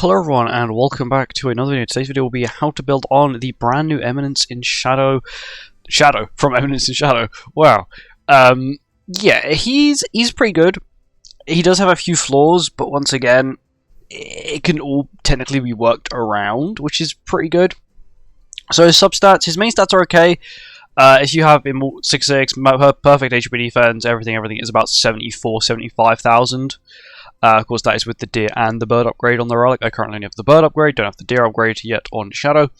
Hello everyone and welcome back to another video. Today's video will be how to build on the brand new Eminence in Shadow from Eminence in Shadow. Wow. Yeah, he's pretty good. He does have a few flaws, but once again, it can all technically be worked around, which is pretty good. So his substats, his main stats are okay. If you have 6'6", perfect HTB defense, everything is about 75,000. Of course, that is with the deer and the bird upgrade on the relic. I currently only have the bird upgrade, don't have the deer upgrade yet on Shadow.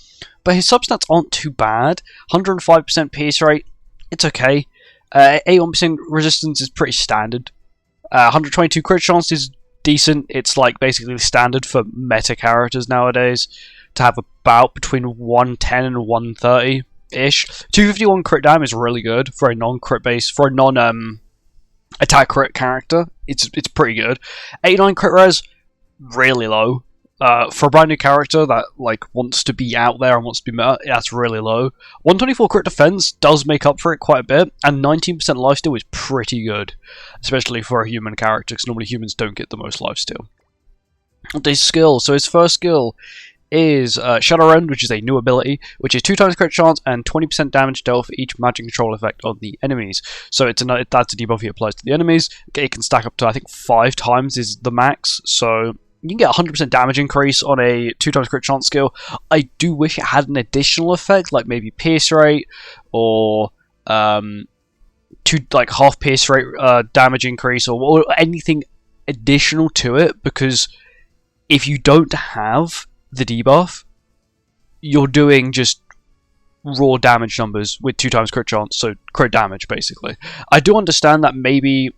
But his substats aren't too bad. 105% pierce rate, it's okay. 81% resistance is pretty standard. 122 crit chance is decent. It's like basically standard for meta characters nowadays to have about between 110 and 130-ish. 251 crit damage is really good for a non-crit base, for a attack crit character. It's pretty good. 89 crit res, really low. For a brand new character that wants to be out there and wants to be meta, that's really low. 124 crit defense does make up for it quite a bit, and 19% lifesteal is pretty good, especially for a human character, because normally humans don't get the most lifesteal. His skill, so his first skill is Shadow Rend, which is a new ability, which is 2 times crit chance and 20% damage dealt for each magic control effect on the enemies. So that's a debuff he applies to the enemies. It can stack up to, I think, 5 times is the max, so you can get 100% damage increase on a 2 times crit chance skill. I do wish it had an additional effect, like maybe pierce rate, or half pierce rate damage increase, or anything additional to it, because if you don't have the debuff, you're doing just raw damage numbers with 2 times crit chance, so crit damage basically. I do understand that maybe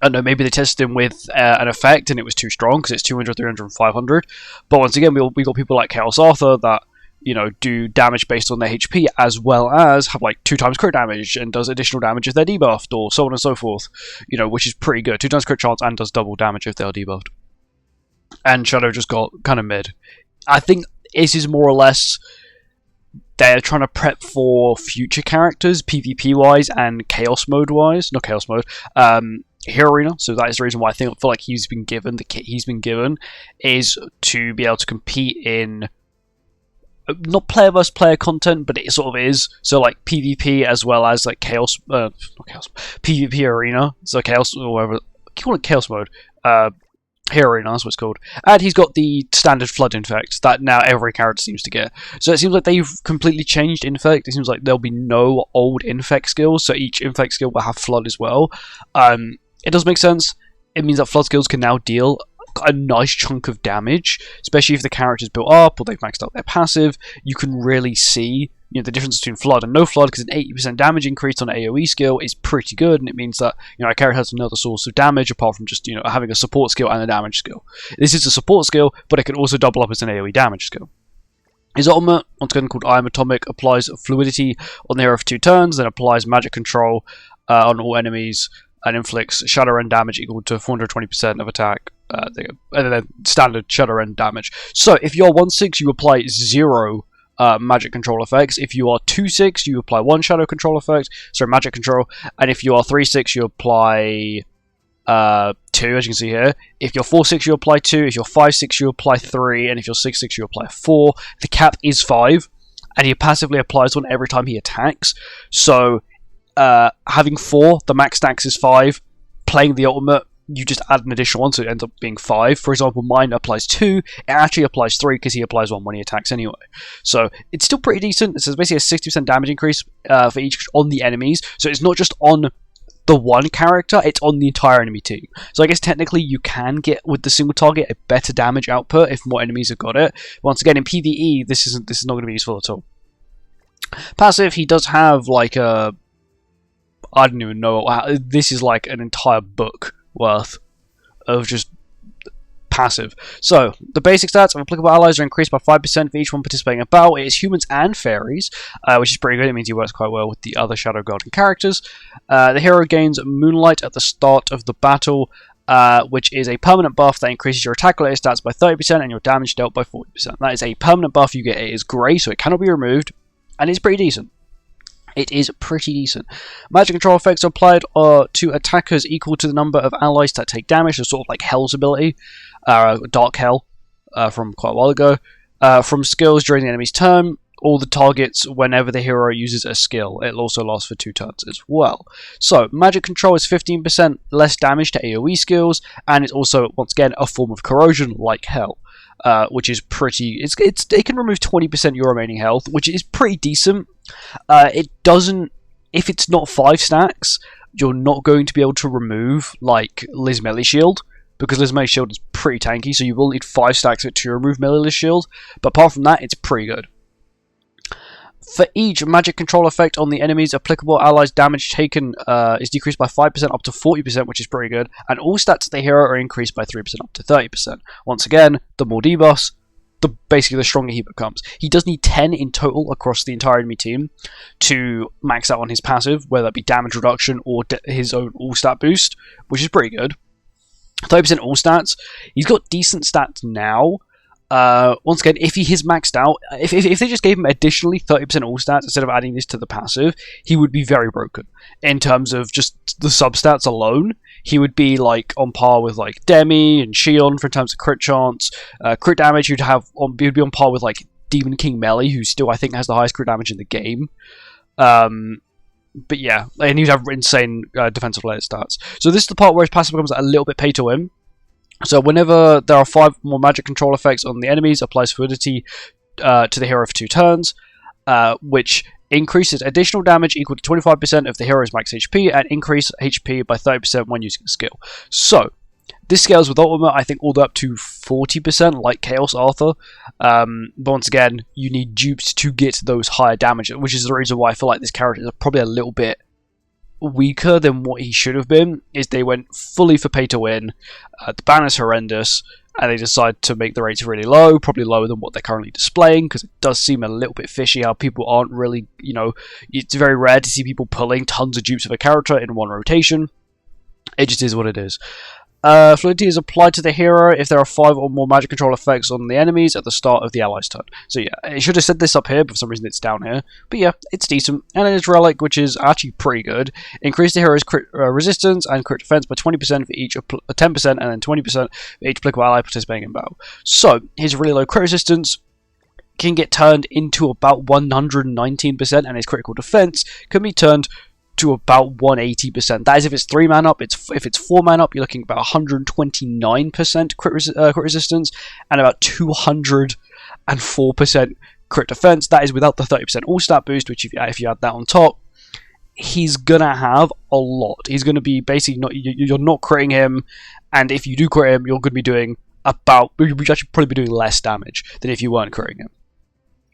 they tested him with an effect and it was too strong because it's 200, 300, and 500. But once again, we got people like Chaos Arthur that do damage based on their HP, as well as have 2 times crit damage and does additional damage if they're debuffed, or so on and so forth. Which is pretty good. 2 times crit chance and does double damage if they are debuffed. And Shadow just got kind of mid. I think this is more or less they're trying to prep for future characters, PvP wise and Chaos mode wise. Not Chaos mode. Hero Arena. So that is the reason why I feel like he's been given the kit he's been given is to be able to compete in not player versus player content, but it sort of is. So PvP as well as Chaos, not Chaos, PvP Arena. So Chaos or whatever. Call it Chaos mode. Hero Arena, that's what it's called. And he's got the standard Flood Infect that now every character seems to get. So it seems like they've completely changed Infect. It seems like there'll be no old Infect skills, so each Infect skill will have Flood as well. It does make sense. It means that Flood skills can now deal a nice chunk of damage, especially if the character's built up or they've maxed out their passive. You can really see the difference between Flood and no Flood, because an 80% damage increase on an AoE skill is pretty good, and it means that a character has another source of damage apart from just having a support skill and a damage skill. This is a support skill, but it can also double up as an AoE damage skill. His ultimate, once again called I Am Atomic, applies fluidity on the hero for 2 turns, then applies magic control on all enemies, and inflicts Shadow Rend damage equal to 420% of attack. And then standard Shadow Rend damage. So if you're 1/6, you apply 0 magic control effects. If you are 2/6, you apply 1 shadow control effect, so magic control. And if you are 3/6, you apply 2, as you can see here. If you're 4/6, you apply 2. If you're 5/6, you apply 3. And if you're 6/6, you apply 4. The cap is 5, and he passively applies one every time he attacks. So having 4, the max stacks is 5. Playing the ultimate, you just add an additional 1, so it ends up being 5. For example, mine applies 2. It actually applies 3 because he applies 1 when he attacks anyway. So it's still pretty decent. This is basically a 60% damage increase for each on the enemies. So it's not just on the one character, it's on the entire enemy team. So I guess technically you can get, with the single target, a better damage output if more enemies have got it. Once again, in PvE, this is not going to be useful at all. Passive, he does have I don't even know. This is an entire book worth of just passive. So the basic stats of applicable allies are increased by 5% for each one participating in a battle. It is humans and fairies, which is pretty good. It means he works quite well with the other Shadow Guardian characters. The hero gains Moonlight at the start of the battle, which is a permanent buff that increases your attack related stats by 30% and your damage dealt by 40%. That is a permanent buff you get. It is grey, so it cannot be removed, and it's pretty decent. It is pretty decent. Magic control effects are applied to attackers equal to the number of allies that take damage, so sort of like Hell's ability, Dark Hell. from quite a while ago. From skills during the enemy's turn, all the targets whenever the hero uses a skill. It'll also last for 2 turns as well. So, magic control is 15% less damage to AoE skills, and it's also, once again, a form of corrosion like hell. Which is pretty... it can remove 20% your remaining health, which is pretty decent. It doesn't... If it's not 5 stacks, you're not going to be able to remove, like, Liz Melee Shield, because Liz Melee Shield is pretty tanky, so you will need 5 stacks of it to remove Melee Shield, but apart from that, it's pretty good. For each magic control effect on the enemy's applicable allies, damage taken is decreased by 5% up to 40%, which is pretty good, and all stats of the hero are increased by 3% up to 30%. Once again, the more debuffs, basically the stronger he becomes. He does need 10 in total across the entire enemy team to max out on his passive, whether that be damage reduction or his own all-stat boost, which is pretty good. 30% all stats. He's got decent stats now. Once again, if he is maxed out, if they just gave him additionally 30% all stats instead of adding this to the passive, he would be very broken. In terms of just the substats alone, he would be like on par with like Demi and Shion for in terms of crit chance. Crit damage, he'd be on par with like Demon King Melee, who still I think has the highest crit damage in the game. But yeah, and he'd have insane defensive layer stats. So this is the part where his passive becomes a little bit pay to win. So whenever there are 5 more magic control effects on the enemies, applies fluidity to the hero for 2 turns, which increases additional damage equal to 25% of the hero's max HP and increase HP by 30% when using a skill. So this scales with ultimate, I think, all the way up to 40%, like Chaos Arthur. But once again, you need dupes to get those higher damage, which is the reason why I feel like this character is probably a little bit weaker than what he should have been. Is they went fully for pay to win. The ban is horrendous, and they decide to make the rates really low, probably lower than what they're currently displaying, because it does seem a little bit fishy how people aren't really, it's very rare to see people pulling tons of dupes of a character in one rotation. It just is what it is. Fluidity is applied to the hero if there are 5 or more magic control effects on the enemies at the start of the ally's turn. So yeah, I should have said this up here, but for some reason it's down here. But yeah, it's decent. And then there's Relic, which is actually pretty good. Increase the hero's crit resistance and crit defense by 20% for each, 10% and then 20% for each applicable ally participating in battle. So, his really low crit resistance can get turned into about 119%, and his critical defense can be turned to about 180%. That is if it's 3-man up. If it's 4-man up, you're looking at about 129% crit resistance and about 204% crit defense. That is without the 30% all-stat boost, which if you add that on top, he's gonna have a lot. He's gonna be basically you're not critting him, and if you do crit him, you're gonna be doing you'd actually probably be doing less damage than if you weren't critting him,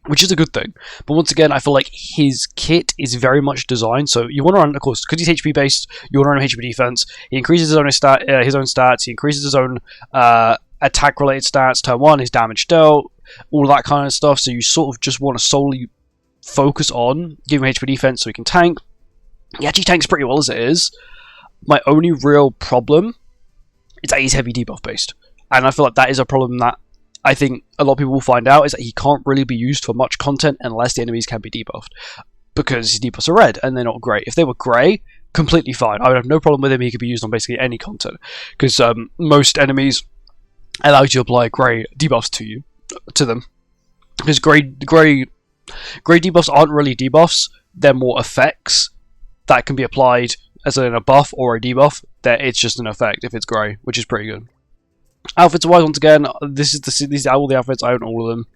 which is a good thing. But once again, I feel like his kit is very much designed, so you want to run, of course, because he's HP based, you want to run HP defense. He increases his own stats, he increases his own attack related stats, turn 1, his damage dealt, all that kind of stuff, so you sort of just want to solely focus on giving him HP defense so he can tank. He actually tanks pretty well as it is. My only real problem is that he's heavy debuff based, and I feel like that is a problem that I think a lot of people will find out, is that he can't really be used for much content unless the enemies can be debuffed, because his debuffs are red and they're not grey. If they were grey, completely fine. I would have no problem with him. He could be used on basically any content, because most enemies allow you to apply grey debuffs to them. Because grey debuffs aren't really debuffs; they're more effects that can be applied as a buff or a debuff. That it's just an effect if it's grey, which is pretty good. Outfits wise, once again, these are all the outfits. I own all of them.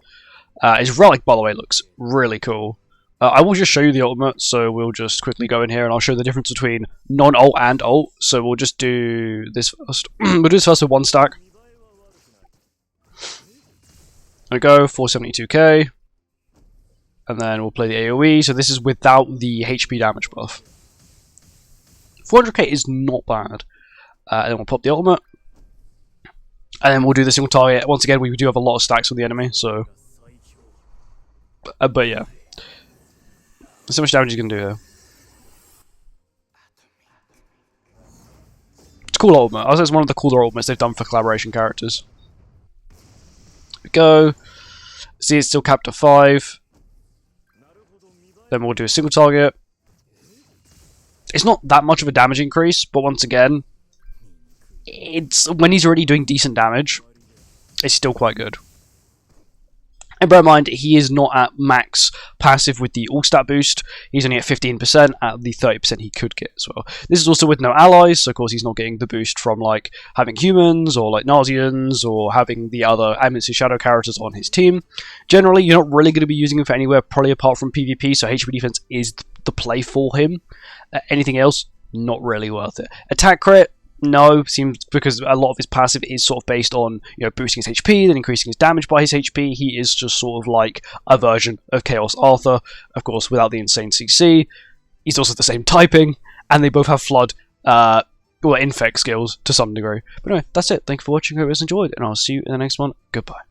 His Relic, by the way, looks really cool. I will just show you the ultimate, so we'll just quickly go in here and I'll show the difference between non-ult and ult. So we'll just do this first. We'll do this first with 1 stack. There we go, 472k. And then we'll play the AoE, so this is without the HP damage buff. 400k is not bad. And then we'll pop the ultimate. And then we'll do the single target. Once again, we do have a lot of stacks with the enemy, so... but yeah. There's so much damage you can do here. It's a cool ultimate. I was it's one of the cooler ultimates they've done for collaboration characters. There we go. See, it's still capped at 5. Then we'll do a single target. It's not that much of a damage increase, but once again, it's when he's already doing decent damage, it's still quite good. And bear in mind, he is not at max passive with the all-stat boost. He's only at 15% at the 30% he could get as well. This is also with no allies, so of course he's not getting the boost from like having humans or like Nausians or having the other Eminence and Shadow characters on his team. Generally, you're not really going to be using him for anywhere, probably apart from PvP, so HTB defense is the play for him. Anything else, not really worth it. Attack crit, no, seems because a lot of his passive is sort of based on, you know, boosting his HP, then increasing his damage by his HP. He is just sort of like a version of Chaos Arthur, of course, without the insane CC. He's also the same typing, and they both have Flood, or Infect skills to some degree. But anyway, that's it. Thank you for watching. I hope you guys enjoyed, and I'll see you in the next one. Goodbye.